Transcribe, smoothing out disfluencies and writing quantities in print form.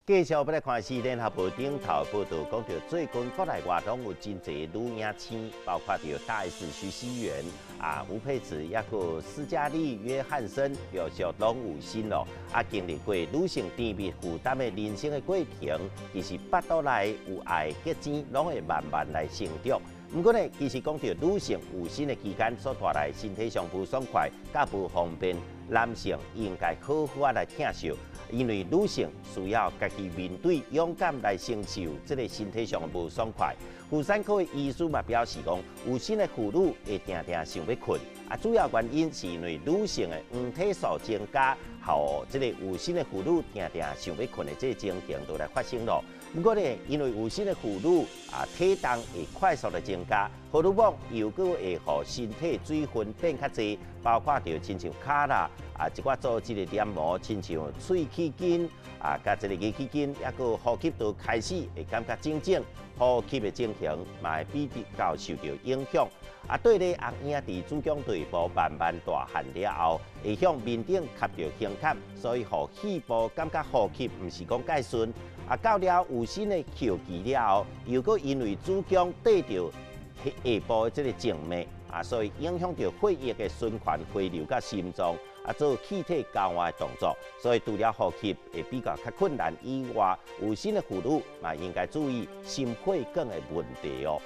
继续要来看是联合报顶头报道，讲到最近国内外拢有真侪女影星，包括着大 S 徐熙媛吴佩慈，也个斯嘉丽约翰森，陆续拢有新咯。经历过女性甜蜜负担的人生的过程，其实腹肚内有爱结晶，拢会慢慢来成长。不过呢，其实讲到女性有新的期间所带来身体上不爽快、甲不方便，男性应该好好来疼惜。因为女性需要家己面对，勇敢来承受这个身体上的不爽快。妇产科的医师嘛表示讲，有新的妇女会常常想要困，主要原因是因为女性的黄体素增加，后这个有新的妇女常常想要困的这个情形都来发生咯。不过呢，因为有新的妇女体重会快速的增加，荷尔蒙又个会让身体水分变较济，包括着亲像脚啦一寡组织的黏膜，亲像喙齿筋甲这个牙齿筋，也个呼吸道开始会感觉整整，呼吸的进行嘛会比较受到影响。对咧红影伫子宫内部慢慢大汉了后，会向面顶吸到胸坎，所以互肺部感觉呼吸毋是讲介顺。到了有新的气期了后，又个因为子宫对着下部的这个静脉所以影响到血液的循环回流到心脏做气体交换的动作，所以除了呼吸会比较较困难以外，有新的妇女嘛应该注意心血管的问题哦。